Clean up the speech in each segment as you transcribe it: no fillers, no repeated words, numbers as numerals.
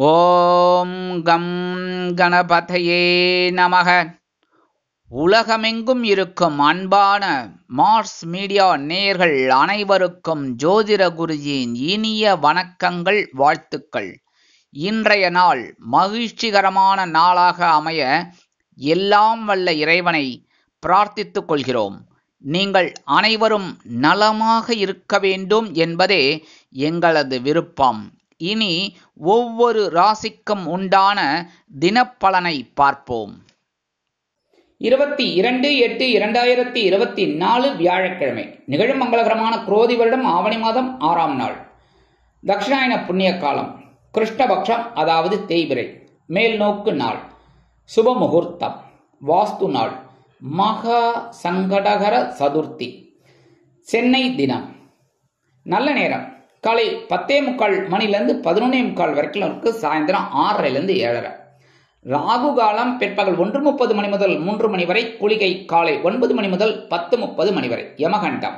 ஓம் come கணபதையே நமக. உலகமெங்கும் இருக்கும் அன்பான மார்ஸ் மீடியா நேயர்கள் அனைவருக்கும் ஜோதிட குருஜியின் இனிய வணக்கங்கள், வாழ்த்துக்கள். இன்றைய நாள் மகிழ்ச்சிகரமான நாளாக அமைய எல்லாம் வல்ல இறைவனை பிரார்த்தித்துக் கொள்கிறோம். நீங்கள் அனைவரும் நலமாக இருக்க வேண்டும் என்பதே எங்களது விருப்பம். இனி ஒவ்வொரு ராசிக்கும் உண்டான தினப்பலனை பார்ப்போம். 22/8/2024 வியாழக்கிழமை. நிகழும் மங்களகரமான குரோதி வருடம் ஆவணி மாதம் 6ஆம் நாள். தட்சிணாயன புண்ணிய காலம். கிருஷ்ணபக்ஷம், அதாவது தேய்பிறை. மேல் நோக்கு நாள். சுப முகூர்த்தம். வாஸ்து நாள். மகா சங்கடகர சதுர்த்தி. சென்னை தினம். நல்ல நேரம் காலை 10:45 மணிலேருந்து 11:45 வரைக்கும் இருக்கு. சாயந்தரம் 6:30லேருந்து 7:30. ராகு காலம் பிற்பகல் 1:30 மணி முதல் 3 மணி வரை. குளிகை காலை 9 மணி முதல் 10:30 மணி வரை. யமகண்டம்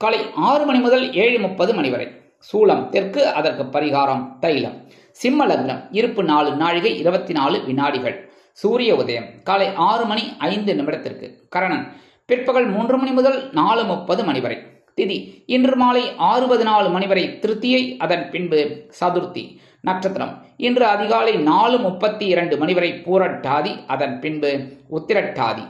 காலை 6 மணி முதல் 7:30 மணி வரை. சூலம் தெற்கு, அதற்கு பரிகாரம் தைலம். சிம்ம லக்னம். இருப்பு 4 நாழிகை 24 வினாடிகள். சூரிய உதயம் காலை 6 மணி 5 நிமிடத்திற்கு. கரணன் பிற்பகல் 3 மணி முதல் 4:30 மணி வரை. திதி இன்று மாலை 6:14 மணி வரை திருத்தியை, அதன் பின்பு சதுர்த்தி. நட்சத்திரம் இன்று அதிகாலை 4:32 மணி வரை பூரட்டாதி, அதன் பின்பு உத்திரட்டாதி.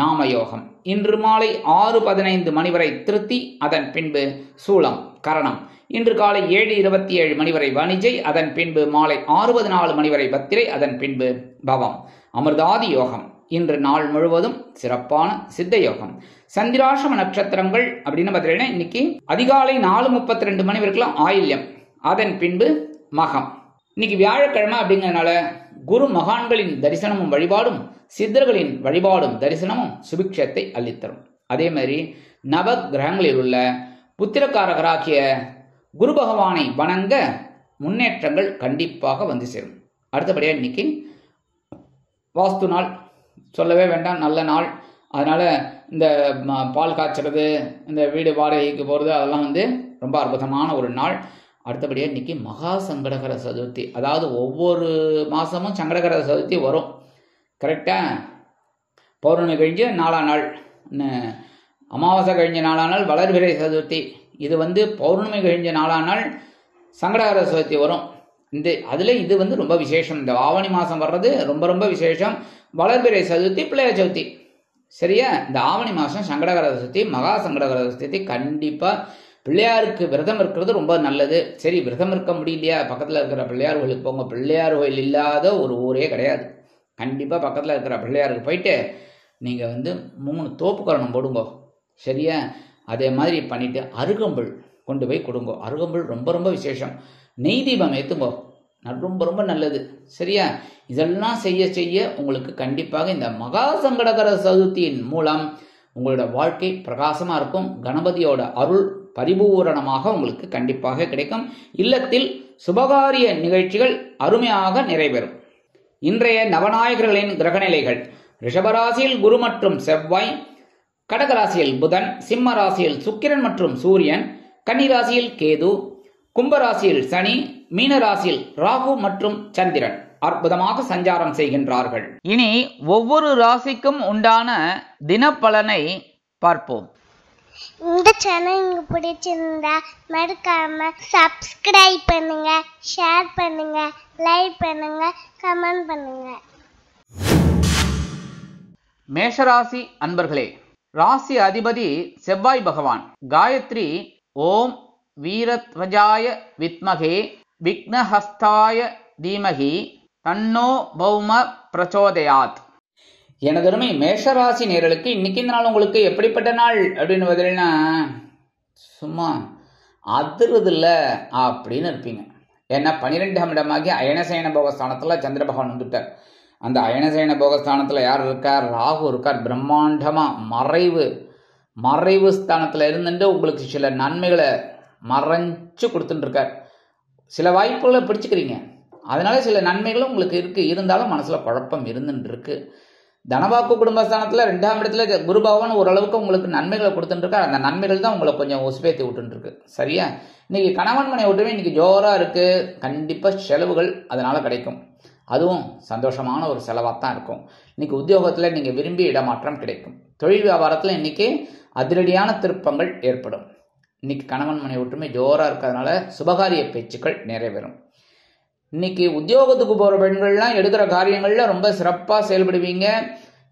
நாமயோகம் இன்று மாலை 6:15 மணி வரை திருத்தி, அதன் பின்பு சூலம். கரணம் இன்று காலை 7:27 மணி வரை வணிஜை, அதன் பின்பு மாலை 6:14 மணி வரை பத்திரை, அதன் பின்பு பவம். அமிர்தாதி யோகம் இன்று நாள் முழுவதும் சிறப்பான சித்த யோகம். சந்திராசிரம நட்சத்திரங்கள் அப்படின்னு பார்த்தீங்கன்னா இன்னைக்கு அதிகாலை 4:32 மணி வரைக்கும் ஆயில்யம், அதன் பின்பு மகம். இன்னைக்கு வியாழக்கிழமை அப்படிங்கிறதுனால குரு மகான்களின் தரிசனமும் வழிபாடும் சித்தர்களின் வழிபாடும் தரிசனமும் சுபிக்ஷத்தை அள்ளித்தரும். அதே மாதிரி நவ கிரகங்களில் உள்ள புத்திரக்காரகராகிய குரு பகவானை வணங்க முன்னேற்றங்கள் கண்டிப்பாக வந்து சேரும். அடுத்தபடியாக இன்னைக்கு வாஸ்து நாள், சொல்லவே வேண்டாம், நல்ல நாள். அதனால் இந்த பால் காய்ச்சறது, இந்த வீடு வாடகைக்கு போகிறது, அதெல்லாம் ரொம்ப அற்புதமான ஒரு நாள். அடுத்தபடியாக இன்றைக்கி மகா சங்கடகர சதுர்த்தி. அதாவது ஒவ்வொரு மாதமும் சங்கடகர சதுர்த்தி வரும், கரெக்டாக. பௌர்ணமி கழிஞ்ச 4ஆம் நாள், அமாவாசை கழிஞ்ச 4ஆம் நாள் வளர்பிறை சதுர்த்தி. இது பௌர்ணமி கழிஞ்ச 4ஆம் நாள் சங்கடகர சதுர்த்தி வரும். அதில் இது ரொம்ப விசேஷம். இந்த ஆவணி மாதம் வர்றது ரொம்ப ரொம்ப விசேஷம். வளர்பிறை சதுர்த்தி, பிள்ளையார் சதுர்த்தி. சரியா? இந்த ஆவணி மாதம் சங்கடகர சதுர்த்தி, மகா சங்கடகர சதுர்த்தி. கண்டிப்பாக பிள்ளையாருக்கு விரதம் இருக்கிறது ரொம்ப நல்லது. சரி, விரதம் இருக்க முடியலையா, பக்கத்தில் இருக்கிற பிள்ளையார் கோயிலுக்கு போங்க. பிள்ளையார் கோயில் இல்லாத ஒரு ஊரே கிடையாது. கண்டிப்பாக பக்கத்தில் இருக்கிற பிள்ளையாருக்கு போயிட்டு நீங்கள் 3 தோப்பு கரணம் போடுங்க. சரியா? அதே மாதிரி பண்ணிவிட்டு அருகம்புல் கொண்டு போய் கொடுங்க. அருகம்புல் ரொம்ப ரொம்ப விசேஷம். நெய் தீபம் ஏற்றுங்கோ, ரொம்ப ரொம்ப நல்லது. சரியா? இதெல்லாம் செய்ய செய்ய உங்களுக்கு கண்டிப்பாக இந்த மகா சங்கடகர சதுர்த்தியின் மூலம் உங்களோட வாழ்க்கை பிரகாசமாக இருக்கும். கணபதியோட அருள் பரிபூரணமாக உங்களுக்கு கண்டிப்பாக கிடைக்கும். இல்லத்தில் சுபகாரிய நிகழ்ச்சிகள் அருமையாக நிறைவேறும். இன்றைய நவநாயகர்களின் கிரகநிலைகள்: ரிஷபராசியில் குரு மற்றும் செவ்வாய், கடகராசியில் புதன், சிம்ம ராசியில் சுக்கிரன் மற்றும் சூரியன், கன்னிராசியில் கேது, கும்பராசியில் சனி, மீனராசியில் ராகு மற்றும் சந்திரன் அற்புதமாக சஞ்சாரம் செய்கின்றார்கள். இனி ஒவ்வொரு ராசிக்கும் உண்டான தினப்பலனை பார்ப்போம். இந்த சேனல் உங்களுக்கு பிடிச்சிருந்தா மறக்காம சப்ஸ்கிரைப் பண்ணுங்க, ஷேர் பண்ணுங்க, லைக் பண்ணுங்க, கமெண்ட் பண்ணுங்க. மேஷராசி அன்பர்களே, ராசி அதிபதி செவ்வாய் பகவான். காயத்ரி ஓம் வீரத்வஜாய வித்மகே விக்னஹஸ்தாய தீமகி தன்னோ பௌம பிரச்சோதயாத். எனதருமை மேஷராசி நேயர்களுக்கு இன்னைக்கு இந்த நாள் உங்களுக்கு எப்படிப்பட்ட நாள் அப்படின்னு பதில்னா, சும்மா அதிர்றதில்ல அப்படின்னு இருப்பீங்க. ஏன்னா 12ஆம் இடமாகி அயனசயன போகஸ்தானத்தில் சந்திர பகவான் வந்துட்டார். அந்த அயனசயன போகஸ்தானத்தில் யார் இருக்கார்? ராகு இருக்கார். பிரம்மாண்டமாக மறைவு ஸ்தானத்தில் இருந்துட்டு உங்களுக்கு சில நன்மைகளை மறைச்சு கொடுத்துட்டு இருக்கார். சில வாய்ப்புகளை பிடிச்சிக்கிறீங்க, அதனால சில நன்மைகளும் உங்களுக்கு இருக்கு. இருந்தாலும் மனசுல குழப்பம் இருந்துட்டு இருக்கு. தனவாக்கு குடும்பஸ்தானத்துல 2ஆம் இடத்துல குரு பகவான் ஓரளவுக்கு உங்களுக்கு நன்மைகளை கொடுத்துட்டு இருக்காரு. அந்த நன்மைகள் தான் உங்களை கொஞ்சம் உசுப்பேத்தி விட்டு இருக்கு. சரியா? இன்னைக்கு கணவன் மனை ஒற்றுமை இன்னைக்கு ஜோரா இருக்கு. கண்டிப்பா செலவுகள் அதனால கிடைக்கும். அதுவும் சந்தோஷமான ஒரு செலவாத்தான் இருக்கும். இன்னைக்கு உத்தியோகத்துல நீங்க விரும்பி இடமாற்றம் கிடைக்கும். தொழில் வியாபாரத்துல இன்னைக்கு அதிரடியான திருப்பங்கள் ஏற்படும். இன்னைக்கு கணவன் மனை ஒற்றுமை ஜோரா இருக்கிறதுனால சுபகாரிய பேச்சுக்கள் நிறைவேறும். இன்னைக்கு உத்தியோகத்துக்கு போற பெண்கள்லாம் எடுக்கிற காரியங்கள்ல ரொம்ப சிறப்பா செயல்படுவீங்க.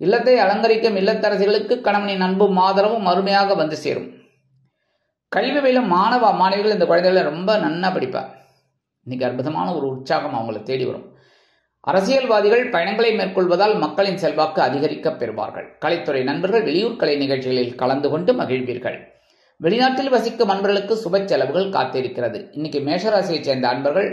இல்லத்தை அலங்கரிக்கும் இல்லத்தரசிகளுக்கு கணவனின் அன்பும் ஆதரவும் அருமையாக வந்து சேரும். கல்வி பயிலும் மாணவ மாணவிகள் இந்த குழந்தைகளை ரொம்ப நன்னா படிப்பார். இன்னைக்கு அற்புதமான ஒரு உற்சாகம் அவங்களை தேடி வரும். அரசியல்வாதிகள் பயணங்களை மேற்கொள்வதால் மக்களின் செல்வாக்கு அதிகரிக்க பெறுவார்கள். கலைத்துறை நண்பர்கள் வெளியூர் கலை நிகழ்ச்சிகளில் கலந்து கொண்டு மகிழ்வீர்கள். வெளிநாட்டில் வசிக்கும் அன்பர்களுக்கு சுப செலவுகள் காத்திருக்கிறது. இன்னைக்கு மேஷராசியை சேர்ந்த அன்பர்கள்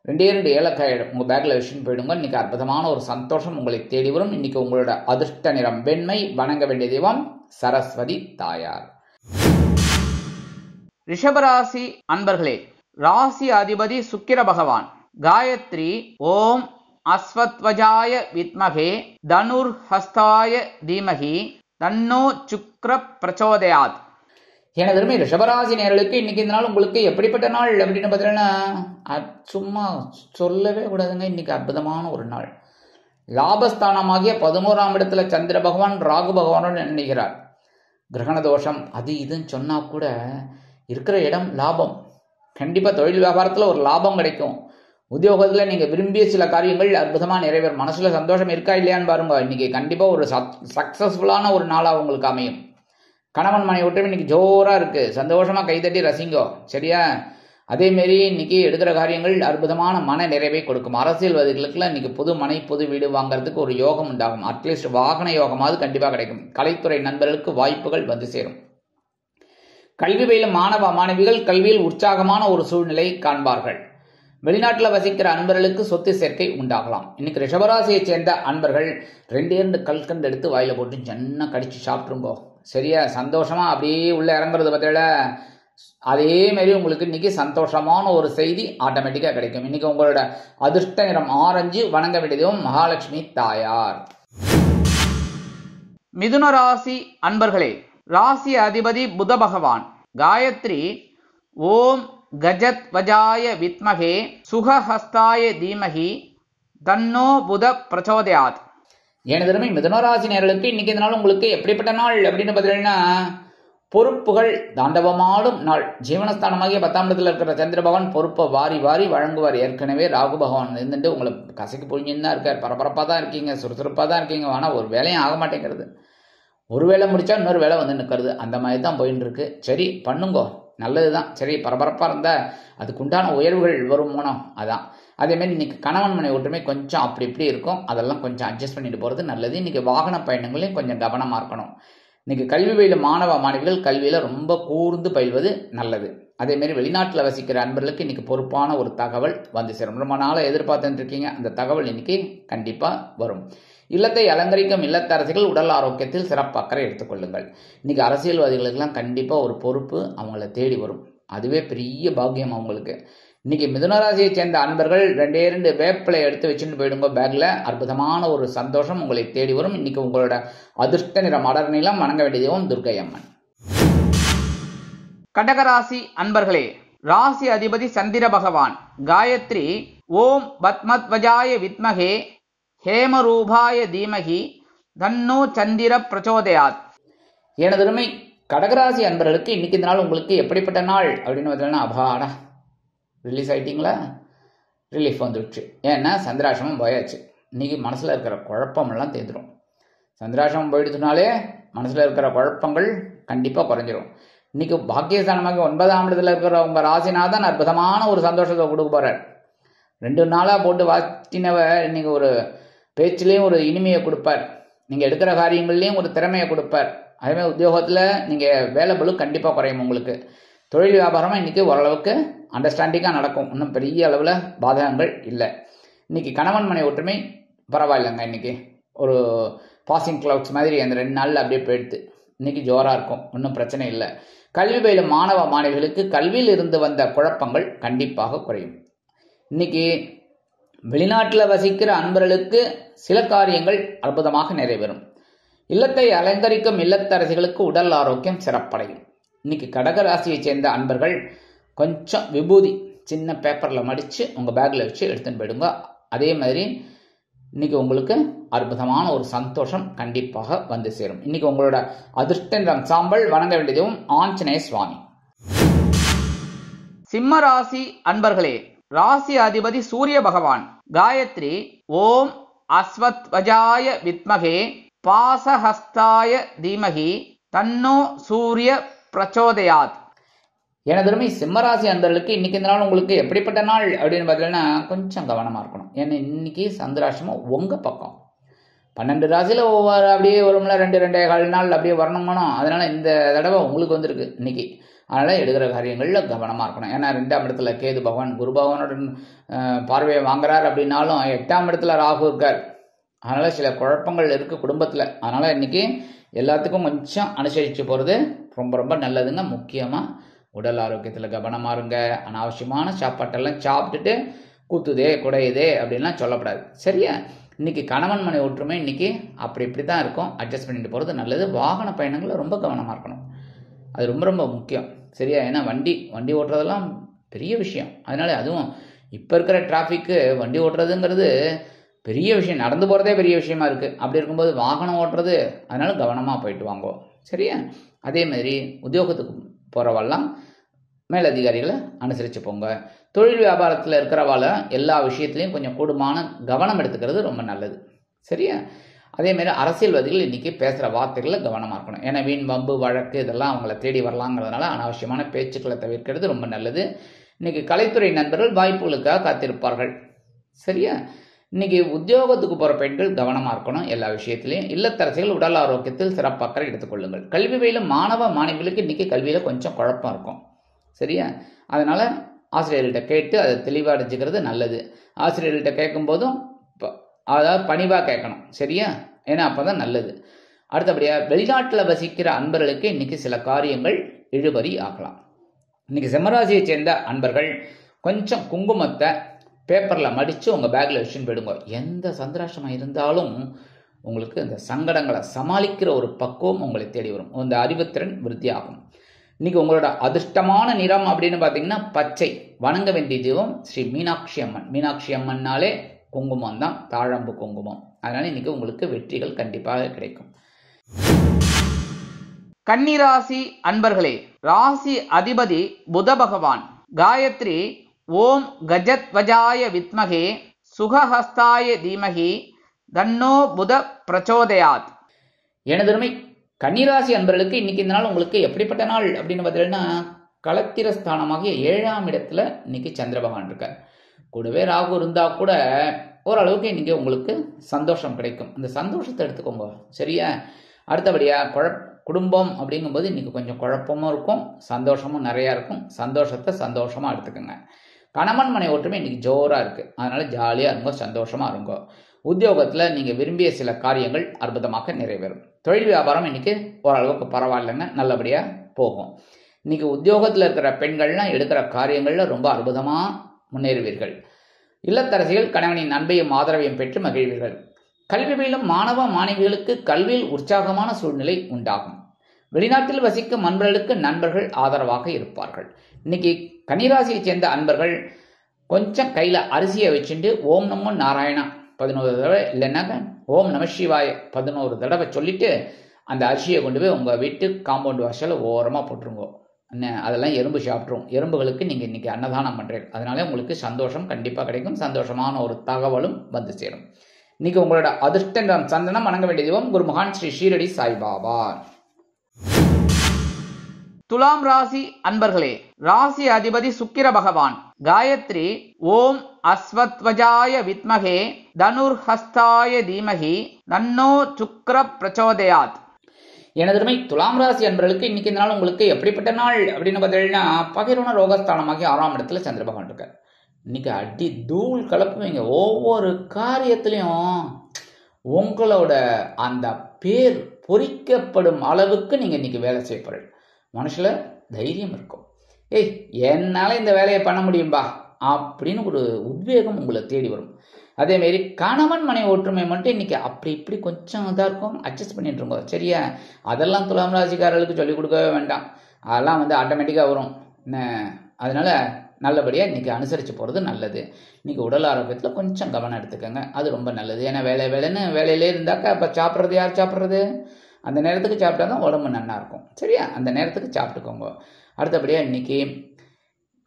2 ஏலக்காய் உங்க பேக்ல வச்சுன்னு போயிடுங்க. இன்னைக்கு அற்புதமான ஒரு சந்தோஷம் உங்களை தேடி வரும். இன்னைக்கு உங்களோட அதிர்ஷ்ட நிறம் வெண்மை. வணங்க வேண்டிய தெய்வம் சரஸ்வதி தாயார். ரிஷபராசி அன்பர்களே, ராசி அதிபதி சுக்கிர பகவான். காயத்ரி ஓம் அஸ்வத்வஜாய வித்மகே தனுர் ஹஸ்தாய தீமகி தன்னோ சுக்ர பிரச்சோதயாத். எனது ரிஷபராசி நேயர்களுக்கு இன்னைக்கு இந்த நாள் உங்களுக்கு எப்படிப்பட்ட நாள் அப்படின்னு பார்த்தீங்கன்னா சும்மா சொல்லவே கூடாதுங்க. இன்னைக்கு அற்புதமான ஒரு நாள். லாபஸ்தானமாகிய 11ஆம் இடத்துல சந்திர பகவான் ராகு பகவானோடு நினைக்கிறார். கிரகண தோஷம் அது இதுன்னு சொன்னா கூட இருக்கிற இடம் லாபம். கண்டிப்பா தொழில் வியாபாரத்துல ஒரு லாபம் கிடைக்கும். உத்தியோகத்துல நீங்க விரும்பிய சில காரியங்கள் அற்புதமா நிறைவேறும். மனசுல சந்தோஷம் இருக்கா இல்லையான்னு பாருங்க. இன்னைக்கு கண்டிப்பா ஒரு சக்சஸ்ஃபுல்லான ஒரு நாளா உங்களுக்கு அமையும். கணவன் மனை ஒற்றுமை இன்னைக்கு ஜோரா இருக்கு. சந்தோஷமா கைதட்டி ரசிங்கோ. சரியா? அதே மாரி இன்னைக்கு எடுக்கிற காரியங்கள் அற்புதமான மன நிறைவை கொடுக்கும். அரசியல்வாதிகளுக்குலாம் இன்னைக்கு புது மனை புது வீடு வாங்கறதுக்கு ஒரு யோகம் உண்டாகும். அட்லீஸ்ட் வாகன யோகமாவது கண்டிப்பா கிடைக்கும். கலைத்துறை நண்பர்களுக்கு வாய்ப்புகள் வந்து சேரும். கல்வி பயிலும் மாணவ மாணவிகள் கல்வியில் உற்சாகமான ஒரு சூழ்நிலை காண்பார்கள். வெளிநாட்டில் வசிக்கிற அன்பர்களுக்கு சொத்து சேர்க்கை உண்டாகலாம். இன்னைக்கு ரிஷபராசியை சேர்ந்த அன்பர்கள் 2 கல்கண்டு எடுத்து வாயில போட்டு ஜன்னா கடிச்சு சாப்பிட்டுருங்கோ. சரியா? சந்தோஷமா அப்படியே உள்ள இறங்குறது பார்த்தீங்களா? அதே மாதிரி உங்களுக்கு இன்னைக்கு சந்தோஷமான ஒரு செய்தி ஆட்டோமேட்டிக்கா கிடைக்கும். இன்னைக்கு உங்களோட அதிர்ஷ்ட நிறம் ஆரஞ்சு. வணங்க வேண்டியதும் மகாலட்சுமி தாயார். மிதுன ராசி அன்பர்களே, ராசி அதிபதி புத பகவான். காயத்ரி ஓம் கஜத் வஜாய வித்மகே சுகஹஸ்தாய தீமகி தன்னோ புத பிரச்சோதயாத். எனது மிதுனராசி நேயர்களுக்கு இன்னைக்கு இந்த நாள் உங்களுக்கு எப்படிப்பட்ட நாள் அப்படின்னு பார்த்தீங்கன்னா பொறுப்புகள் தாண்டவமாடும் நாள். ஜீவனஸ்தானமாகிய 10ஆம் இடத்துல இருக்கிற சந்திர பகவான் பொறுப்பை வாரி வாரி வழங்குவார். ஏற்கனவே ராகு பகவான் இருந்துட்டு உங்களை கசக்கி புழிஞ்சுன்னு தான் இருக்கார். பரபரப்பாக தான் இருக்கீங்க, சுறுசுறுப்பாக தான் இருக்கீங்க. ஆனால் ஒரு வேலையும் ஆக மாட்டேங்கிறது. ஒரு வேலை முடிச்சா இன்னொரு வேலை வந்து நிற்கிறது. அந்த மாதிரி தான் போயின்னு இருக்கு. சரி பண்ணுங்கோ, நல்லதுதான். சரி, பரபரப்பாக இருந்தால் அதுக்குண்டான உயர்வுகள் வரும் மூலம் அதான். அதேமாரி இன்னைக்கு கணவன் மனை ஒற்றுமை கொஞ்சம் அப்படி இப்படி இருக்கும். அதெல்லாம் கொஞ்சம் அட்ஜஸ்ட் பண்ணிட்டு போகிறது நல்லது. இன்னைக்கு வாகன பயணங்களையும் கொஞ்சம் கவனமாக இருக்கணும். இன்னைக்கு கல்வி பயிலும் மாணவ மாணவிகள் கல்வியில ரொம்ப கூர்ந்து பயில்வது நல்லது. அதேமாரி வெளிநாட்டில் வசிக்கிற அன்பர்களுக்கு இன்னைக்கு பொறுப்பான ஒரு தகவல் வந்து சேரும். ரொம்ப நாளாக எதிர்பார்த்துட்டு இருக்கீங்க, அந்த தகவல் இன்னைக்கு கண்டிப்பாக வரும். இல்லத்தை அலங்கரிக்கும் இல்லத்தரசிகள் உடல் ஆரோக்கியத்தில் சிறப்பு அக்கறை எடுத்துக்கொள்ளுங்கள். இன்னைக்கு அரசியல்வாதிகளுக்கெல்லாம் கண்டிப்பாக ஒரு பொறுப்பு அவங்கள தேடி வரும். அதுவே பெரிய பாக்கியம் அவங்களுக்கு. இன்னைக்கு மிதுனராசியை சேர்ந்த அன்பர்கள் 2 வேப்பிலை எடுத்து வச்சுட்டு போயிடுங்க பேக்ல. அற்புதமான ஒரு சந்தோஷம் உங்களை தேடி வரும். இன்னைக்கு உங்களோட அதிர்ஷ்ட நிறம் அடர் நிலம். வணங்க வேண்டியதும் துர்க்கை அம்மன். கடகராசி அன்பர்களே, ராசி அதிபதி சந்திர பகவான். காயத்ரி ஓம் பத்மத்வஜாய வித்மகே ஹேமரூபாய தீமகி தன்னோ சந்திர பிரச்சோதயாத். எனது கடகராசி அன்பர்களுக்கு இன்னைக்கு இந்த நாள் உங்களுக்கு எப்படிப்பட்ட நாள் அப்படின்னு பார்த்தீங்கன்னா அபாடா ரிலீஸ் ஆகிட்டிங்களா? ரிலீஃப் வந்துடுச்சு. ஏன்னா சந்திராசிரமம் போயாச்சு. இன்றைக்கி மனசில் இருக்கிற குழப்பமெல்லாம் தேர்ந்துடும். சந்திராசிரமம் போயிடுச்சுனாலே மனசில் இருக்கிற குழப்பங்கள் கண்டிப்பாக குறைஞ்சிரும். இன்றைக்கி பாக்கியஸ்தானமாக 9ஆம் இடத்துல இருக்கிற உங்கள் ராசிநாதன் அற்புதமான ஒரு சந்தோஷத்தை கொடுக்க போகிறார். 2 நாளாக போட்டு வாத்தினவர் இன்றைக்கி ஒரு பேச்சிலையும் ஒரு இனிமையை கொடுப்பார். நீங்கள் எடுக்கிற காரியங்கள்லேயும் ஒரு திறமையை கொடுப்பார். அதேமாதிரி உத்தியோகத்தில் நீங்கள் வேலை பளு கண்டிப்பாக குறையும் உங்களுக்கு. தொழில் வியாபாரமாக இன்றைக்கி ஓரளவுக்கு அண்டர்ஸ்டாண்டிங்காக நடக்கும். இன்னும் பெரிய அளவில் பாதகங்கள் இல்லை. இன்றைக்கி கணவன் மனை ஒற்றுமை பரவாயில்லைங்க. இன்றைக்கி ஒரு பாசிங் கிளவுட்ஸ் மாதிரி அந்த 2 நாளில் அப்படியே போயிடுது. இன்றைக்கி ஜோராக இருக்கும், ஒன்றும் பிரச்சனை இல்லை. கல்வி பயிலும் மாணவ மாணவிகளுக்கு கல்வியில் இருந்து வந்த குழப்பங்கள் கண்டிப்பாக குறையும். இன்றைக்கி வெளிநாட்டில் வசிக்கிற அன்பர்களுக்கு சில காரியங்கள் அற்புதமாக நிறைவேறும். இல்லத்தை அலங்கரிக்கும் இல்லத்தரசிகளுக்கு உடல் ஆரோக்கியம் சிறப்படையும். இன்னைக்கு கடகராசியை சேர்ந்த அன்பர்கள் கொஞ்சம் விபூதி சின்ன பேப்பரில் மடித்து உங்கள் பேக்கில் வச்சு எடுத்துன்னு போயிடுங்க. அதே மாதிரி இன்னைக்கு உங்களுக்கு அற்புதமான ஒரு சந்தோஷம் கண்டிப்பாக வந்து சேரும். இன்னைக்கு உங்களோட அதிர்ஷ்ட நிறம் சாம்பல். வணங்க வேண்டியதும் ஆஞ்சநேய சுவாமி. சிம்ம ராசி அன்பர்களே, ராசி அதிபதி சூரிய பகவான். காயத்ரி ஓம் அஸ்வத்வஜாய வித்மகே பாசஹஸ்தாய தீமகி தன்னோ சூரிய பிரச்சோதயாத். எனதருமை சிம்மராசி அன்பர்களுக்கு இன்னைக்கு இந்த நாள் உங்களுக்கு எப்படிப்பட்ட நாள் அப்படின்னு பார்த்தீங்கன்னா கொஞ்சம் கவனமாக இருக்கணும். ஏன்னா இன்னைக்கு சந்திராஷ்டமம் உங்கள் பக்கம் 12 ராசியில் ஒவ்வொரு அப்படியே வரும்ல 2-2.25 நாள் அப்படியே வரணுமானோ, அதனால இந்த தடவை உங்களுக்கு வந்திருக்கு இன்னைக்கு. அதனால் எடுக்கிற காரியங்களில் கவனமாக இருக்கணும். ஏன்னா 2ஆம் இடத்துல கேது பகவான் குரு பகவானோட பார்வையை வாங்குறார் அப்படின்னாலும் 8ஆம் இடத்துல ராகு இருக்கார். அதனால் சில குழப்பங்கள் இருக்குது குடும்பத்தில். அதனால் இன்றைக்கி எல்லாத்துக்கும் கொஞ்சம் அனுசரித்து போகிறது ரொம்ப ரொம்ப நல்லதுங்க. முக்கியமாக உடல் ஆரோக்கியத்தில் கவனமாக இருங்க. அனாவசியமான சாப்பாட்டெல்லாம் சாப்பிட்டுட்டு கூத்துதே குடையுதே அப்படின்லாம் சொல்லக்கூடாது. சரியா? இன்றைக்கி கணவன் மனை ஒற்றுமை இன்றைக்கி இப்படி தான் இருக்கும். அட்ஜஸ்ட் பண்ணிட்டு போகிறது நல்லது. வாகன பயணங்களில் ரொம்ப கவனமாக இருக்கணும். அது ரொம்ப ரொம்ப முக்கியம். சரியா? ஏன்னா வண்டி ஓட்டுறதெல்லாம் பெரிய விஷயம். அதனால் அதுவும் இப்போ இருக்கிற டிராஃபிக்கு வண்டி ஓட்டுறதுங்கிறது பெரிய விஷயம். நடந்து போகிறதே பெரிய விஷயமா இருக்குது. அப்படி இருக்கும்போது வாகனம் ஓட்டுறது, அதனால கவனமாக போயிட்டு வாங்கோ. சரியா? அதே மாதிரி உத்தியோகத்துக்கு போகிறவாலாம் மேலதிகாரிகளை அனுசரித்து போங்க. தொழில் வியாபாரத்தில் இருக்கிறவால எல்லா விஷயத்துலையும் கொஞ்சம் கூடுமான கவனம் எடுத்துக்கிறது ரொம்ப நல்லது. சரியா? அதேமாரி அரசியல்வாதிகள் இன்றைக்கி பேசுகிற வார்த்தைகளில் கவனமாக இருக்கணும். ஏன்னா வீண் வம்பு வழக்கு இதெல்லாம் அவங்கள தேடி வரலாங்கிறதுனால அனாவசியமான பேச்சுக்களை தவிர்க்கிறது ரொம்ப நல்லது. இன்றைக்கி கலைத்துறை நண்பர்கள் வாய்ப்புகளுக்காக காத்திருப்பார்கள். சரியா? இன்றைக்கி உத்தியோகத்துக்கு போகிற பெண்கள் கவனமாக இருக்கணும் எல்லா விஷயத்துலையும். இல்லத்தரசிகள் உடல் ஆரோக்கியத்தில் சிறப்பாக எடுத்துக்கொள்ளுங்கள். கல்வி பயிலும் மாணவ மாணவிகளுக்கு இன்றைக்கி கல்வியில் கொஞ்சம் குழப்பம் இருக்கும். சரியா? அதனால் ஆசிரியர்கள்ட்ட கேட்டு அதை தெளிவாக அடைஞ்சிக்கிறது நல்லது. ஆசிரியர்கள்ட்ட கேட்கும்போதும் அதாவது பணிவாக கேட்கணும். சரியா? ஏன்னா அப்போ தான் நல்லது. அடுத்தபடியாக வெளிநாட்டில் வசிக்கிற அன்பர்களுக்கு இன்றைக்கி சில காரியங்கள் இழுபறி ஆகலாம். இன்றைக்கி சிம்மராசியை சேர்ந்த அன்பர்கள் கொஞ்சம் குங்குமத்தை பேப்பரில் மடித்து உங்கள் பேக்கில் வச்சுன்னு போயிடுங்க. எந்த சந்திராஷ்டமம் இருந்தாலும் உங்களுக்கு இந்த சங்கடங்களை சமாளிக்கிற ஒரு பக்குவம் உங்களை தேடி வரும். இந்த அறிவுத்திறன் விருத்தியாகும். இன்றைக்கி உங்களோட அதிர்ஷ்டமான நிறம் அப்படின்னு பார்த்தீங்கன்னா பச்சை. வணங்க வேண்டிய தெய்வம் ஸ்ரீ மீனாட்சி அம்மன். மீனாட்சி அம்மன்னாலே குங்குமம் தான், தாழம்பு குங்குமம். அதனால் இன்றைக்கி உங்களுக்கு வெற்றிகள் கண்டிப்பாக கிடைக்கும். கன்னிராசி அன்பர்களே, ராசி அதிபதி புத பகவான். காயத்ரி ஓம் கஜத்வஜாய வித்மகே சுகஹஸ்தாய தீமகி தன்னோ புத பிரச்சோதயாத். எனதருமை கன்னிராசி அன்பர்களுக்கு இன்னைக்கு இந்த நாள் உங்களுக்கு எப்படிப்பட்ட நாள் அப்படின்னு பார்த்தீங்கன்னா களத்திரஸ்தானமாகிய 7ஆம் இடத்துல இன்னைக்கு சந்திர பகவான் இருக்கார். கூடவே ராகு இருந்தால் கூட ஓரளவுக்கு இன்னைக்கு உங்களுக்கு சந்தோஷம் கிடைக்கும். அந்த சந்தோஷத்தை எடுத்துக்கோங்க. சரியா? அடுத்தபடியாக குடும்பம் அப்படிங்கும்போது இன்னைக்கு கொஞ்சம் குழப்பமும் இருக்கும், சந்தோஷமும் நிறையா இருக்கும். சந்தோஷத்தை சந்தோஷமாக எடுத்துக்கோங்க. கணவன் மனை ஒற்றுமை இன்னைக்கு ஜோராக இருக்குது. அதனால் ஜாலியாக இருங்கோ, சந்தோஷமாக இருங்கோ. உத்தியோகத்தில் நீங்கள் விரும்பிய சில காரியங்கள் அற்புதமாக நிறைவேறும். தொழில் வியாபாரம் இன்னைக்கு ஓரளவுக்கு பரவாயில்லைங்க, நல்லபடியாக போகும். இன்னைக்கு உத்தியோகத்தில் இருக்கிற பெண்கள்லாம் எடுக்கிற காரியங்களில் ரொம்ப அற்புதமாக முன்னேறுவீர்கள். இல்லத்தரசிகள் கணவனின் அன்பையும் ஆதரவையும் பெற்று மகிழ்வீர்கள். கல்வி பயிலும் மாணவ மாணவிகளுக்கு கல்வியில் உற்சாகமான சூழ்நிலை உண்டாகும். வெளிநாட்டில் வசிக்கும் அன்பர்களுக்கு நண்பர்கள் ஆதரவாக இருப்பார்கள். இன்னைக்கு கன்னிராசியை சேர்ந்த அன்பர்கள் கொஞ்சம் கையில் அரிசியை வச்சுட்டு ஓம் நமோ நாராயணா 11 தடவை, இல்லைன்னாக்க ஓம் நம சிவாய 11 தடவை சொல்லிட்டு அந்த அரிசியை கொண்டு போய் உங்கள் வீட்டு காம்பவுண்ட் வாசலில் ஓரமாக போட்டுருங்கோ. அதெல்லாம் எறும்பு சாப்பிட்ரும். எறும்புகளுக்கு நீங்கள் இன்றைக்கி அன்னதானம் பண்ணுறீங்க. அதனால உங்களுக்கு சந்தோஷம் கண்டிப்பாக கிடைக்கும். சந்தோஷமான ஒரு தகவலும் வந்து சேரும். இன்னைக்கு உங்களோட அதிர்ஷ்ட சந்தனம் வணங்க வேண்டிய தெய்வம் குருமகான் ஸ்ரீ ஷீரடி சாய்பாபா. துலாம் ராசி அன்பர்களே, ராசி அதிபதி சுக்கிர பகவான். காயத்ரி ஓம் அஸ்வத்வஜாய வித்மகே தனுர்ஹஸ்தாய தீமகி தன்னோ சுக்ர பிரச்சோதயாத். எனதுமை துலாம் ராசி அன்பர்களுக்கு இன்னைக்கு இந்த நாள் உங்களுக்கு எப்படிப்பட்ட நாள் அப்படின்னு பார்த்தீங்கன்னா பகிர்வுண ரோகஸ்தானமாகி 6ஆம் இடத்துல சந்திர பகவான் இருக்கார். இன்னைக்கு அடி தூள் கலப்புவீங்க. ஒவ்வொரு காரியத்திலையும் உங்களோட அந்த பேர் பொறிக்கப்படும் அளவுக்கு நீங்கள் இன்னைக்கு வேலை செய்ய போறீங்க. மனுஷில் தைரியம் இருக்கும். என்னால் இந்த வேலையை பண்ண முடியும்பா அப்படின்னு ஒரு உத்வேகம் உங்களை தேடி வரும். அதேமாரி கணவன் மனை ஒற்றுமை மட்டும் இன்னைக்கு அப்படி இப்படி கொஞ்சம் இதாக இருக்கும், அட்ஜஸ்ட் பண்ணிட்டு இருக்கோம். சரியா? அதெல்லாம் துலாம் ராசிக்காரர்களுக்கு சொல்லிக் கொடுக்கவே வேண்டாம், அதெல்லாம் ஆட்டோமேட்டிக்காக வரும். அதனால நல்லபடியாக இன்னைக்கு அனுசரித்து போகிறது நல்லது. இன்னைக்கு உடல் ஆரோக்கியத்தில் கொஞ்சம் கவனம் எடுத்துக்கோங்க, அது ரொம்ப நல்லது. ஏன்னா வேலைன்னு வேலையிலே இருந்தாக்கா இப்போ சாப்பிட்றது யார் சாப்பிட்றது? அந்த நேரத்துக்கு சாப்பிட்டா தான் உடம்பு நல்லா இருக்கும். சரியா? அந்த நேரத்துக்கு சாப்பிட்டுக்கோங்க. அடுத்தபடியாக இன்னைக்கு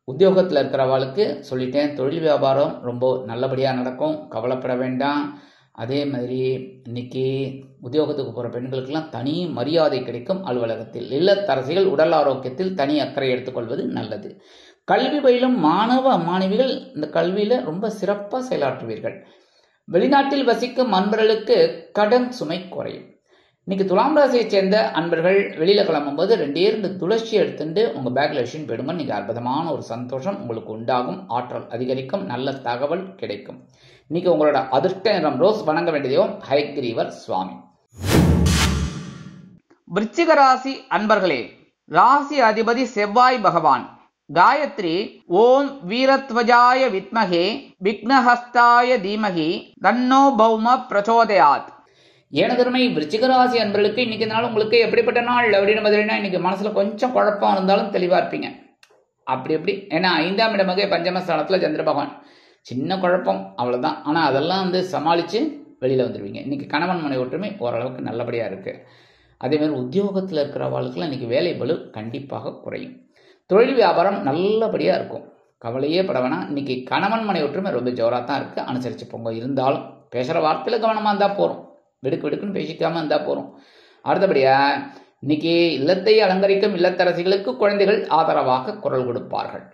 உத்தியோகத்தில் இருக்கிறவாளுக்கு சொல்லிட்டேன், தொழில் வியாபாரம் ரொம்ப நல்லபடியாக நடக்கும், கவலைப்பட வேண்டாம். அதே மாதிரி இன்னைக்கு உத்தியோகத்துக்கு போகிற பெண்களுக்கெல்லாம் தனி மரியாதை கிடைக்கும் அலுவலகத்தில். இல்லத்தரசிகள் உடல் ஆரோக்கியத்தில் தனி அக்கறை எடுத்துக்கொள்வது நல்லது. கல்வி பயிலும் மாணவ மாணவிகள் இந்த கல்வியில் ரொம்ப சிறப்பாக செயலாற்றுவீர்கள். வெளிநாட்டில் வசிக்கும் அன்பர்களுக்கு கடன் சுமை குறையும். இன்னைக்கு துலாம் ராசியை சேர்ந்த அன்பர்கள் வெளியில் கிளம்பும்போது 2 துளசி எடுத்துட்டு உங்கள் பேக்கில் வச்சுன்னு போயிடுங்க. இன்னைக்கு அற்புதமான ஒரு சந்தோஷம் உங்களுக்கு உண்டாகும், ஆற்றல் அதிகரிக்கும், நல்ல தகவல் கிடைக்கும். இன்னைக்கு உங்களோட அதிர்ஷ்ட நிறம் ரோஸ். வணங்க வேண்டிய தெய்வம் ஹயக்ரீவர் சுவாமி. விருச்சிக ராசி அன்பர்களே, ராசி அதிபதி செவ்வாய் பகவான். காயத்ரி ஓம் வீரத்வஜாய வித்மகே விக்னஹஸ்தாய தீமகி தன்னோ பௌம பிரச்சோதயாத். ஏனதருமை விருச்சிக ராசி அன்பர்களுக்கு இன்னைக்கு நாள் உங்களுக்கு எப்படிப்பட்ட நாள் அப்படின்னு பார்த்தீங்கன்னா, இன்னைக்கு மனசுல கொஞ்சம் குழப்பம் இருந்தாலும் தெளிவா இருப்பீங்க. அப்படி ஏன்னா 5ஆம் இடமாக பஞ்சமஸ்தானத்துல சந்திர பகவான், சின்ன குழப்பம் அவ்வளவுதான். ஆனா அதெல்லாம் சமாளிச்சு வெளியில வந்துடுவீங்க. இன்னைக்கு கணவன் மனை ஒற்றுமை ஓரளவுக்கு நல்லபடியா இருக்கு. அதே மாதிரி உத்தியோகத்தில் இருக்கிறவாளுக்குலாம் இன்னைக்கு வேலை பளு கண்டிப்பாக குறையும். தொழில் வியாபாரம் நல்லபடியா இருக்கும், கவலையே பட வேணாம். இன்னைக்கு கணவன் மனை ஒற்றுமை ரொம்ப ஜோரா தான் இருக்கு, அனுசரிச்சு போங்க. இருந்தாலும் பேசுற வார்த்தையில கவனமா இருந்தா போறோம், வெடுக்குன்னு பேசிக்காம இருந்தா போறோம். அடுத்தபடியா இன்னைக்கு இல்லத்தை அலங்கரிக்கும் இல்லத்தரசிகளுக்கு குழந்தைகள் ஆதரவாக குரல் கொடுப்பார்கள்.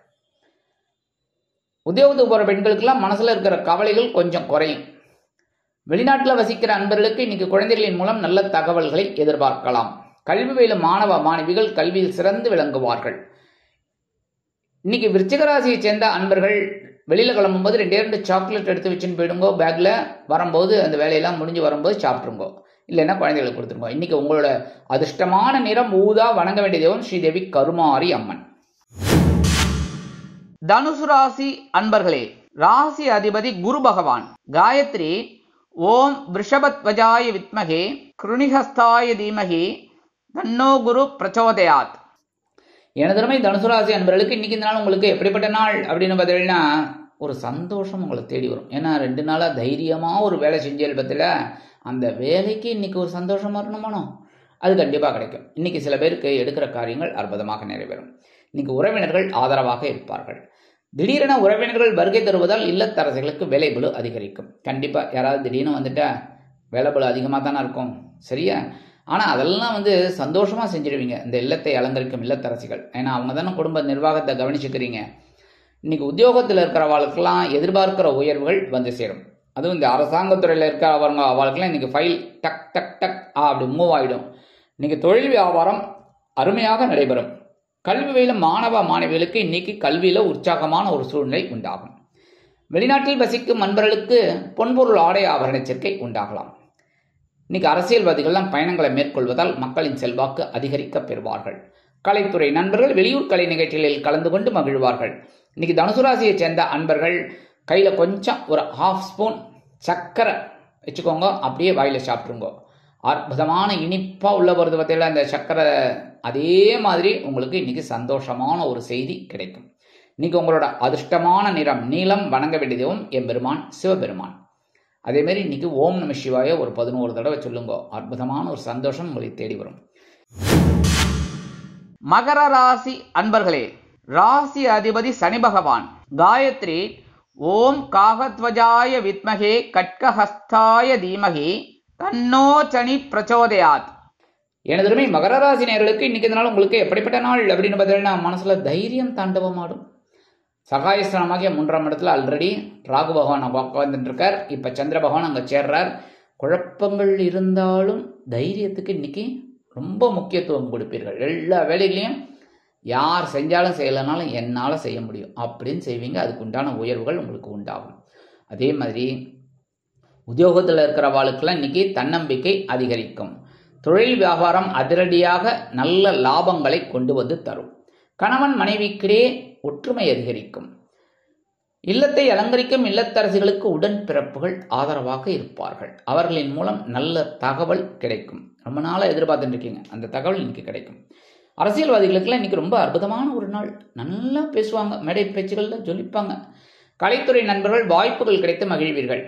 உத்தியோகத்துக்கு போற பெண்களுக்கெல்லாம் மனசுல இருக்கிற கவலைகள் கொஞ்சம் குறையும். வெளிநாட்டில் வசிக்கிற அன்பர்களுக்கு இன்னைக்கு குழந்தைகளின் மூலம் நல்ல தகவல்களை எதிர்பார்க்கலாம். கல்வி பயிலும் மாணவ மாணவிகள் கல்வியில் சிறந்து விளங்குவார்கள். இன்னைக்கு விருச்சிக ராசியை சேர்ந்த அன்பர்கள் வெளியில கிளம்பும்போது 2 சாக்லேட் எடுத்து வச்சுன்னு போயிடுங்கோ பேக்ல. வரும்போது அந்த வேலையெல்லாம் முடிஞ்சு வரும்போது சாப்பிட்டுருங்கோ, இல்லைன்னா குழந்தைகளுக்கு கொடுத்துருங்கோ. இன்னைக்கு உங்களோட அதிர்ஷ்டமான நிறம் ஊதா. வணங்க வேண்டிய தெய்வம் ஸ்ரீதேவி கருமாரி அம்மன். தனுசு ராசி அன்பர்களே, ராசி அதிபதி குரு பகவான். காயத்ரி ஓம் விருஷபத்வஜாய வித்மகே கிருணிஹஸ்தாய தீமகி தன்னோ குரு பிரச்சோதயாத். எனதருமை தனுசு ராசி அன்பர்களுக்கு இன்னைக்கு இந்த நாள் உங்களுக்கு எப்படிப்பட்ட நாள் அப்படின்னு பார்த்தீங்கன்னா, ஒரு சந்தோஷம் உங்களை தேடி வரும். ஏன்னா 2 நாளாக தைரியமாக ஒரு வேலை செஞ்சல் பற்றில அந்த வேலைக்கு இன்னைக்கு ஒரு சந்தோஷம் வரணுமானோ, அது கண்டிப்பாக கிடைக்கும். இன்னைக்கு சில பேருக்கு எடுக்கிற காரியங்கள் அற்புதமாக நிறைவேறும். இன்னைக்கு உறவினர்கள் ஆதரவாக இருப்பார்கள். திடீரென உறவினர்கள் வருகை தருவதால் இல்லத்தரசிகளுக்கு வேலை பளு அதிகரிக்கும். கண்டிப்பாக யாராவது திடீர்னு வந்துட்டா வேலை பளு அதிகமாக தானே இருக்கும். சரியா? ஆனால் அதெல்லாம் சந்தோஷமாக செஞ்சிடுவீங்க இந்த இல்லத்தை அலங்கரிக்கும் இல்லத்தரசிகள். ஏன்னா அவங்க தானே குடும்ப நிர்வாகத்தை கவனிச்சுக்கிறீங்க. இன்னைக்கு உத்தியோகத்தில் இருக்கிறவர்களுக்கெல்லாம் எதிர்பார்க்கிற உயர்வுகள் வந்து சேரும். அதுவும் இந்த அரசாங்கத்துறையில் இருக்கிறவங்க அவளுக்கெல்லாம் இன்னைக்கு ஃபைல் டக் டக் டக் அப்படி மூவ் ஆகிடும். இன்னைக்கு தொழில் வியாபாரம் அருமையாக நடைபெறும். கல்வி பயிலும் மாணவ மாணவிகளுக்கு இன்னைக்கு கல்வியில் உற்சாகமான ஒரு சூழ்நிலை உண்டாகும். வெளிநாட்டில் வசிக்கும் நண்பர்களுக்கு பொன்பொருள் ஆடை ஆபரண சேர்க்கை உண்டாகலாம். இன்னைக்கு அரசியல்வாதிகள்லாம் பயணங்களை மேற்கொள்வதால் மக்களின் செல்வாக்கு அதிகரிக்க பெறுவார்கள். கலைத்துறை நண்பர்கள் வெளியூர் கலை நிகழ்ச்சிகளில் கலந்து கொண்டு மகிழ்வார்கள். இன்னைக்கு தனுசு ராசியை சேர்ந்த அன்பர்கள் கையில் கொஞ்சம் ஒரு 1/2 ஸ்பூன் சர்க்கரை வச்சுக்கோங்க, அப்படியே வாயில சாப்பிட்ருங்க. அற்புதமான இனிப்பாக உள்ள போகிறது பார்த்தீங்களா இந்த சர்க்கரை, அதே மாதிரி உங்களுக்கு இன்னைக்கு சந்தோஷமான ஒரு செய்தி கிடைக்கும். இன்னைக்கு உங்களோட அதிர்ஷ்டமான நிறம் நீலம். வணங்க வேண்டிய தெய்வம் எம்பெருமான் சிவபெருமான். அதே மாதிரி இன்னைக்கு ஓம் நம சிவாய ஒரு 11 தடவை சொல்லுங்க, அற்புதமான ஒரு சந்தோஷம் உங்களை தேடி வரும். மகர ராசி அன்பர்களே, ராசி அதிபதி சனி பகவான். காயத்ரி ஓம் காகத்வஜாய வித்மகே கட்கஹஸ்தாய தீமகி தன்னோ சனி பிரச்சோதயாத். எனதுமே மகர ராசி நேயர்களுக்கு இன்னைக்கு இந்த நாள் உங்களுக்கு எப்படிப்பட்ட நாள் அப்படின்னு பார்த்தீங்கன்னா, மனசுல தைரியம் தாண்டவமாடும். சகாயஸ்தானமாகிய 3ஆம் இடத்துல ஆல்ரெடி ராகு பகவான் உட்கார்ந்துட்டு இருக்கார். இப்ப சந்திர பகவான் அங்க சேர்றார். குழப்பங்கள் இருந்தாலும் தைரியத்துக்கு இன்னைக்கு ரொம்ப முக்கியத்துவம் கொடுப்பீர்கள். எல்லா வேலைகளையும் யார் செஞ்சாலும் செய்யலைனாலும் என்னால் செய்ய முடியும் அப்படின்னு செய்வீங்க. அதுக்கு உண்டான உயர்வுகள் உங்களுக்கு உண்டாகும். அதே மாதிரி உத்தியோகத்தில் இருக்கிறவாளுக்கெல்லாம் இன்னைக்கு தன்னம்பிக்கை அதிகரிக்கும். தொழில் வியாபாரம் அதிரடியாக நல்ல லாபங்களை கொண்டு வந்து தரும். கணவன் மனைவிக்கிடையே ஒற்றுமை அதிகரிக்கும். இல்லத்தை அலங்கரிக்கும் இல்லத்தரசிகளுக்கு உடன்பிறப்புகள் ஆதரவாக இருப்பார்கள். அவர்களின் மூலம் நல்ல தகவல் கிடைக்கும். ரொம்ப நாளாக எதிர்பார்த்துட்டு இருக்கீங்க, அந்த தகவல் இன்னைக்கு கிடைக்கும். அரசியல்வாதிகளுக்கெல்லாம் இன்னைக்கு ரொம்ப அற்புதமான ஒரு நாள். நல்லா பேசுவாங்க, மேடை பேச்சுகளில் ஜொலிப்பாங்க. கலைத்துறை நண்பர்கள் வாய்ப்புகள் கிடைத்து மகிழ்வீர்கள்.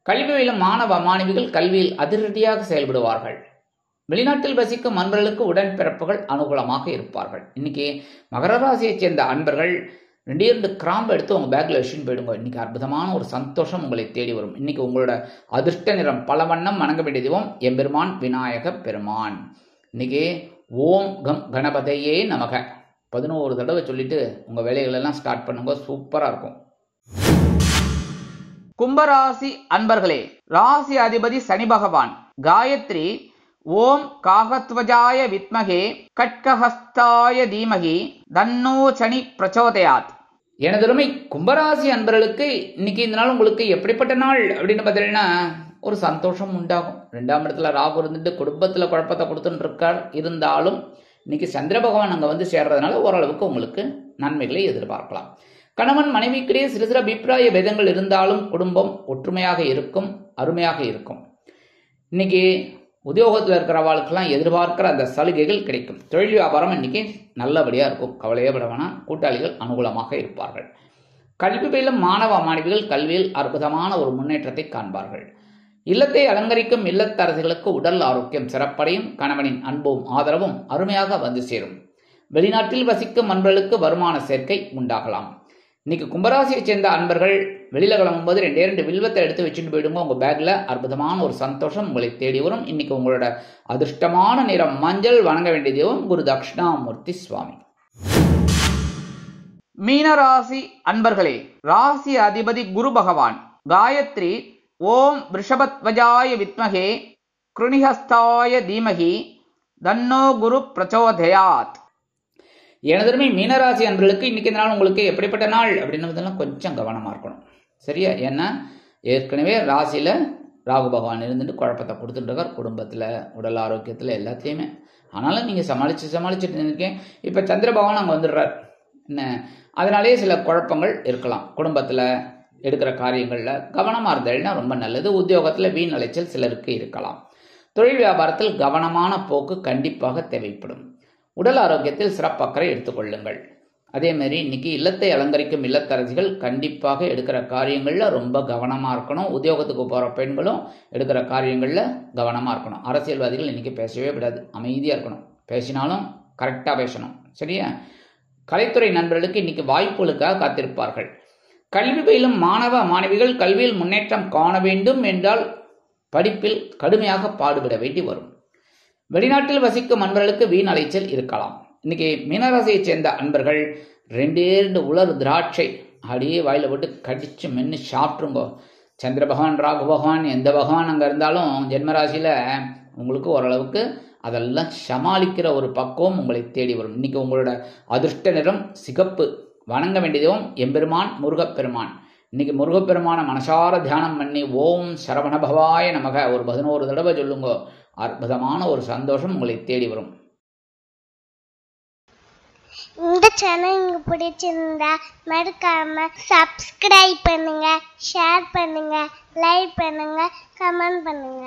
கல்வி பயிலும் மாணவ மாணவிகள் கல்வியில் அதிரடியாக செயல்படுவார்கள். வெளிநாட்டில் வசிக்கும் அன்பர்களுக்கு உடன்பிறப்புகள் அனுகூலமாக இருப்பார்கள். இன்னைக்கு மகர ராசியைச் சேர்ந்த அன்பர்கள் 2 கிராம்பு எடுத்து உங்கள் பேக்கில் வச்சுன்னு போயிடுங்க. இன்னைக்கு அற்புதமான ஒரு சந்தோஷம் உங்களை தேடி வரும். இன்னைக்கு உங்களோட அதிர்ஷ்ட நிறம் பல வண்ணம். வணங்க வேண்டிய தெய்வம் எம்பெருமான் விநாயக பெருமான். இன்னைக்கு ஓம் கம் கணபதையே நமக 11 தடவை சொல்லிட்டு உங்கள் வேலைகள் எல்லாம் ஸ்டார்ட் பண்ணுங்க. சூப்பராக இருக்கும். கும்பராசி அன்பர்களே, ராசி அதிபதி சனி பகவான். காயத்ரி ஓம் காகத்வஜாய வித்மகே கட்கஹஸ்தாய தீமகி தன்னோ சனி பிரச்சோதயாத். எனதருமை கும்பராசி அன்பர்களுக்கு இன்னைக்கு இந்த நாள் உங்களுக்கு எப்படிப்பட்ட நாள் அப்படின்னு பார்த்தீங்கன்னா ஒரு சந்தோஷம் உண்டாகும். 2ஆம் இடத்துல ராகு இருந்துட்டு குடும்பத்தில் குழப்பத்தை கொடுத்துட்டு இருக்கார். இருந்தாலும் இன்னைக்கு சந்திர பகவான் அங்கே வந்து சேர்றதுனால ஓரளவுக்கு உங்களுக்கு நன்மைகளை எதிர்பார்க்கலாம். கணவன் மனைவிக்கிடையே சிறு சிறு அபிப்பிராய பேதங்கள் இருந்தாலும் குடும்பம் ஒற்றுமையாக இருக்கும், அருமையாக இருக்கும். இன்னைக்கு உத்தியோகத்தில் இருக்கிறவாளுக்கெல்லாம் எதிர்பார்க்கிற அந்த சலுகைகள் கிடைக்கும். தொழில் வியாபாரம் இன்னைக்கு நல்லபடியாக இருக்கும், கவலையே பட வேணாம். கூட்டாளிகள் அனுகூலமாக இருப்பார்கள். கல்வி பயிலும் மாணவ மாணவிகள் கல்வியில் அற்புதமான ஒரு முன்னேற்றத்தை காண்பார்கள். இல்லத்தை அலங்கரிக்கும் இல்லத்தரசிகளுக்கு உடல் ஆரோக்கியம் சிறப்படையும். கணவனின் அன்பும் ஆதரவும் அருமையாக வந்து சேரும். வெளிநாட்டில் வசிக்கும் அன்பர்களுக்கு வருமான சேர்க்கை உண்டாகலாம். இன்னைக்கு கும்பராசியைச் சேர்ந்த அன்பர்கள் வெளியில கிளம்பும்போது 2 வில்வத்தை எடுத்து வச்சுட்டு போயிடுங்க. உங்க பேக்ல அற்புதமான ஒரு சந்தோஷம் உங்களை தேடி வரும். இன்னைக்கு உங்களோட அதிர்ஷ்டமான நிறம் மஞ்சள். வணங்க வேண்டிய தெய்வம் குரு தட்சிணாமூர்த்தி சுவாமி. மீனராசி அன்பர்களே, ராசி அதிபதி குரு பகவான். காயத்ரி ஓம் ரிஷபத்வஜாய வித்மகே கிருணிஹஸ்தாய தீமகி தன்னோ குரு பிரச்சோதயாத். எனதருமை மீனராசி அன்பர்களுக்கு இன்னைக்கு இந்த நாள் உங்களுக்கு எப்படிப்பட்ட நாள் அப்படின்றதெல்லாம் கொஞ்சம் கவனமாக இருக்கணும், சரியா? ஏன்னா ஏற்கனவே ராசியில் ராகு பகவான் இருந்துட்டு குழப்பத்தை கொடுத்துட்டு இருக்கார், குடும்பத்தில் உடல் ஆரோக்கியத்தில் எல்லாத்தையுமே. ஆனாலும் நீங்கள் சமாளிச்சுட்டு இருக்கேன். இப்போ சந்திர பகவான் அங்கே வந்துடுறார் என்ன, அதனாலேயே சில குழப்பங்கள் இருக்கலாம். குடும்பத்தில் எடுக்கிற காரியங்களில் கவனமாக இருந்ததுன்னா ரொம்ப நல்லது. உத்தியோகத்தில் வீண் அலைச்சல் சிலருக்கு இருக்கலாம். தொழில் வியாபாரத்தில் கவனமான போக்கு கண்டிப்பாக தேவைப்படும். உடல் ஆரோக்கியத்தில் சிறப்பக்கறை எடுத்துக்கொள்ளுங்கள். அதேமாதிரி இன்னைக்கு இல்லத்தை அலங்கரிக்கும் இல்லத்தரசிகள் கண்டிப்பாக எடுக்கிற காரியங்களில் ரொம்ப கவனமாக இருக்கணும். உத்தியோகத்துக்கு போகிற பெண்களும் எடுக்கிற காரியங்களில் கவனமாக இருக்கணும். அரசியல்வாதிகள் இன்னைக்கு பேசவே விடாது, அமைதியாக இருக்கணும். பேசினாலும் கரெக்டாக பேசணும், சரியா? கலைத்துறை நண்பர்களுக்கு இன்னைக்கு வாய்ப்புகளுக்காக காத்திருப்பார்கள். கல்வி பயிலும் மாணவ மாணவிகள் கல்வியில் முன்னேற்றம் காண வேண்டும் என்றால் படிப்பில் கடுமையாக பாடுபட வேண்டி வரும். வெளிநாட்டில் வசிக்கும் அன்பர்களுக்கு வீண் அலைச்சல் இருக்கலாம். இன்னைக்கு மீனராசியைச் சேர்ந்த அன்பர்கள் 2 உலர் திராட்சை அப்படியே வாயில போட்டு கடிச்சு மென்று சாப்பிட்ருங்கோ. சந்திர பகவான் ராகு பகவான் எந்த பகவான் அங்கே இருந்தாலும் ஜென்மராசியில் உங்களுக்கு ஓரளவுக்கு அதெல்லாம் சமாளிக்கிற ஒரு பக்குவம் உங்களை தேடி வரும். இன்னைக்கு உங்களோட அதிர்ஷ்ட நிறம் சிகப்பு. வணங்க வேண்டியதும் எம்பெருமான் முருகப்பெருமான். இன்னைக்கு முருகப்பெருமான மனசார தியானம் பண்ணி ஓம் சரவண பவாய நமக ஒரு 11 தடவை சொல்லுங்க. அற்புதமான ஒரு சந்தோஷம் உங்களை தேடி வரும். இந்த சேனல் உங்களுக்கு பிடிச்சிருந்தா மறக்காம சப்ஸ்கிரைப் பண்ணுங்க, ஷேர் பண்ணுங்க, லைக் பண்ணுங்க, கமெண்ட் பண்ணுங்க.